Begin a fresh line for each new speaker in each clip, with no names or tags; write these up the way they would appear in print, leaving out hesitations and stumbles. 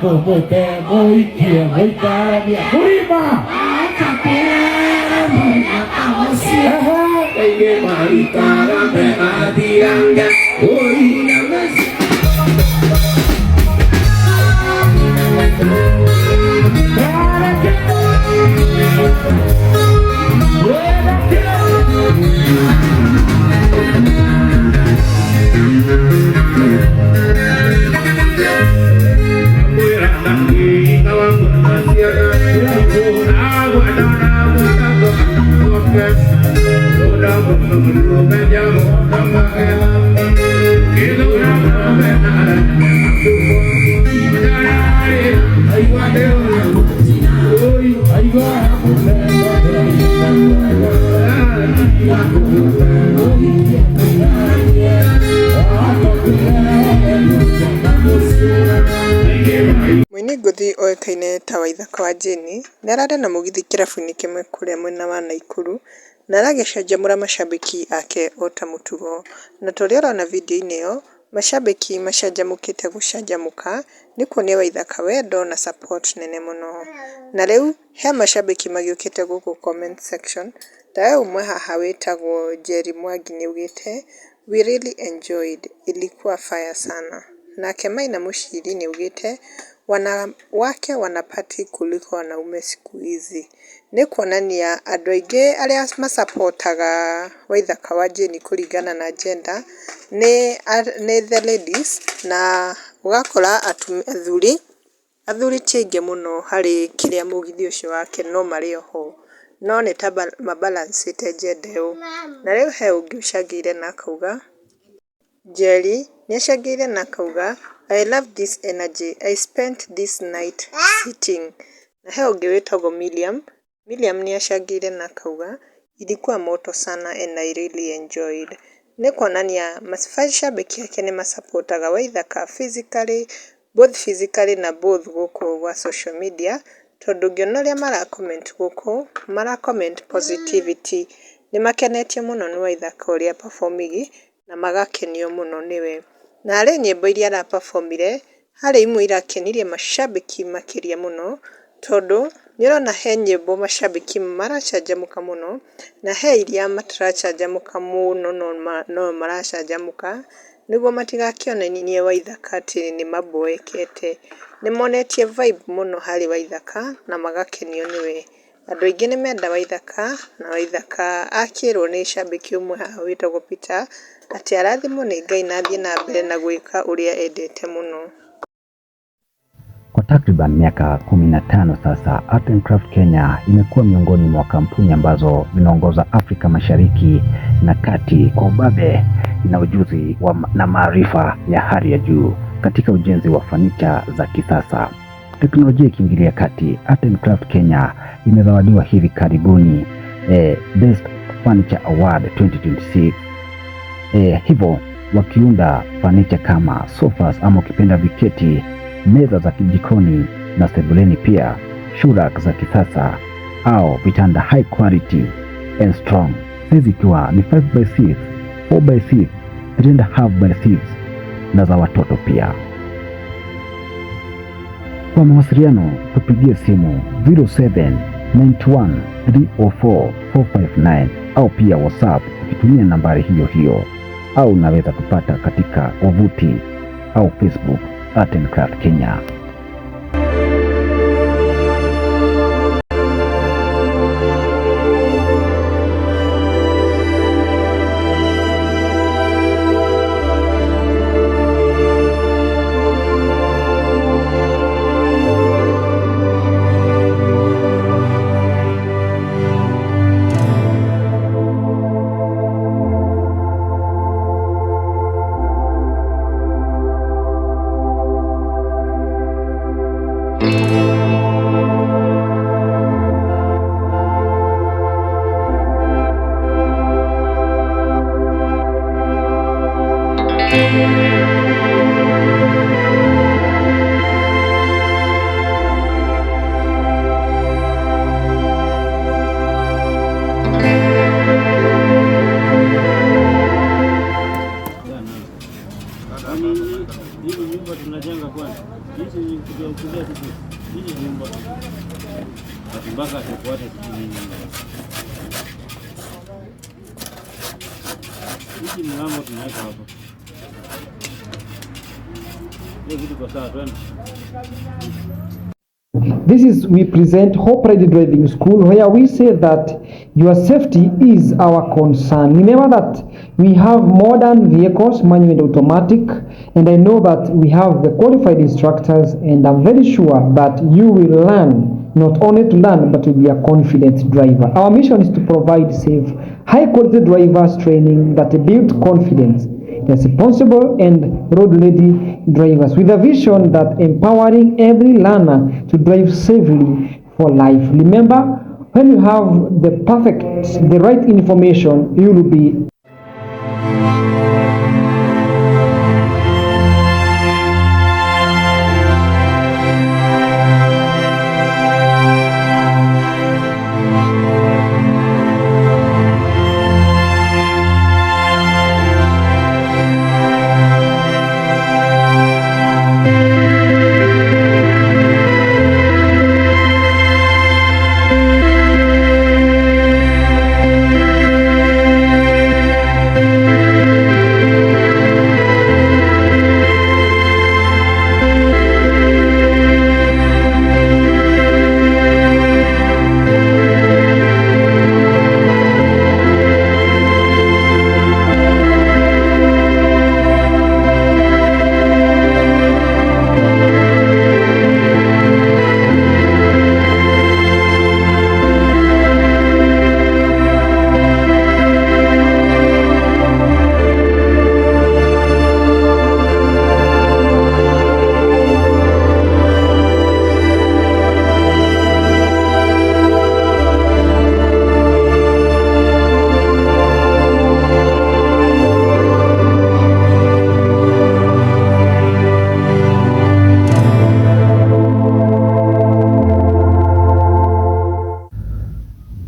como te muy quiero muy cambia prima que marita me adiranga hoy
Mwini Ngũthi oĩkaine ta Waithaka wa Jane nĩararĩ na mũgithi kĩrabu-inĩ kĩmwe kũrĩa mwena wa Naikuru na aragĩcanjamũra macambĩki ake o ta mũtugo. Na ta ũrĩa ũrona video-inĩ ĩyo, macambĩki macanjamũkĩte gũcanjamũka nĩ kuonia Waithaka wendo na support nene mũno. Na rĩu he macambĩki magĩũkĩte gũkũ comment section, ta we ũmwe haha wĩtagwo Njeri Mwangi nĩaugĩte we really enjoyed, ilikuwa fire sana. Nake Maina Mũciri nĩaugĩte wanawake wanapati kuliko wanaume siku hizi. Nĩ kuonania andũ aingĩ arĩa masapotaga Waithaka wa Jane kũringana na gender nĩ the ladies, na ũgakora athuri ti aingĩ mũno harĩ kĩrĩa mũgithi ũcio wake no marĩ oho, no nĩ ta mabalancĩte gender ũũ. Na rĩu he ũngĩ ũcangĩire na akauga Njeri nĩacangĩire na akauga I love this energy, I spent this night sitting. Na he ũngĩ wĩtagwo Miriam nĩacangĩire na akauga ilikuwa moto sana and I really enjoyed. Nĩ kuonania macambĩki ake nĩ masapotaga Waithaka physically na both gũkũ gwa social media, tondũ ũngĩona ũrĩa mara-comment gũkũ, mara-comment positivity. Nĩmakenetio mũno nĩ Waithaka ũrĩa performigi na magakenio mũno nĩwe. Na harĩ nyĩmbo iria ara-performire, harĩ imwe irakenirie macambĩki makĩria mũno, tondũ nĩũrona he nyĩmbo macambĩki maracanjamũka mũno na he iria mataracanjamũka mũno no maracanjamũka, nĩguo matigakĩonanie Waithaka atĩ nĩmaboekete. Nĩmonetie vibe mũno harĩ Waithaka na magakenio nĩwe. Andũ aingĩ nĩmenda Waithaka, na Waithaka akĩrwo nĩ cambĩki ũmwe haha wĩtagwo Peter atĩ arathimwo nĩ Ngai na athiĩ na mbere na gwĩka ũrĩa endete mũno.
Kwa takriban miaka 15 sasa, Art and Craft Kenya imekuwa miongoni mwa kampuni ambazo zinaongoza Afrika Mashariki na Kati kwa ubabe na ujuzi na maarifa ya hali ya juu katika ujenzi wa fanicha za kisasa. Teknolojia ikiingilia kati, Art and Craft Kenya imezawadiwa hivi karibuni Best Furniture Award 2026. Hivyo wakiunda fanicha kama sofas ama ukipenda viketi, meza za kijikoni na sebuleni, pia shurak za kisasa au vitanda high quality and strong, hizi ikiwa ni 5x6, 4x6, 3.5x6 na za watoto pia. Kwa mawasiliano tupigie simu 0791304459 au pia WhatsApp ukitumia nambari hiyo, au unaweza kupata katika wavuti au Facebook Art and Craft Kenya.
Hii nyumba. Mpaka atafuata nini? Hii mlango tunaweka hapo. Hiyo kitu kwa sawa twende.
This is, we present Hope Ready Driving School, where we say that your safety is our concern. Remember that we have modern vehicles, manual and automatic, and I know that we have the qualified instructors, and I'm very sure that you will learn, not only to learn, but to be a confident driver. Our mission is to provide safe, high-quality drivers training that build confidence, responsible and road-ready drivers, with a vision that empowering every learner to drive safely for life. Remember, when you have the right information, you will be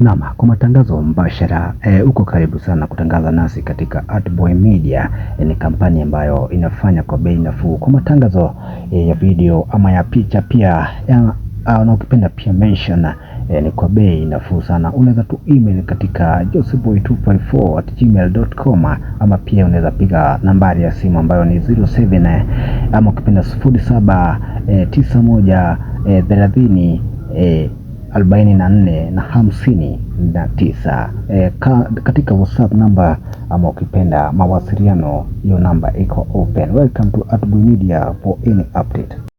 Naam, kwa matangazo mbashara uko karibu sana kutangaza nasi katika Artboy Media. Ni kampani ambayo inafanya kwa bei nafuu kwa matangazo ya video ama ya picha pia na ukipenda pia mention ni kwa bei nafuu sana. Unaweza tu email katika josepboy254@gmail.com ama pia unaweza piga nambari ya simu ambayo ni 07 ama ukipenda 0791 30 44 na 59 katika WhatsApp namba ama ukipenda mawasiliano, hiyo namba iko open. Welcome to Artboy Media for any update.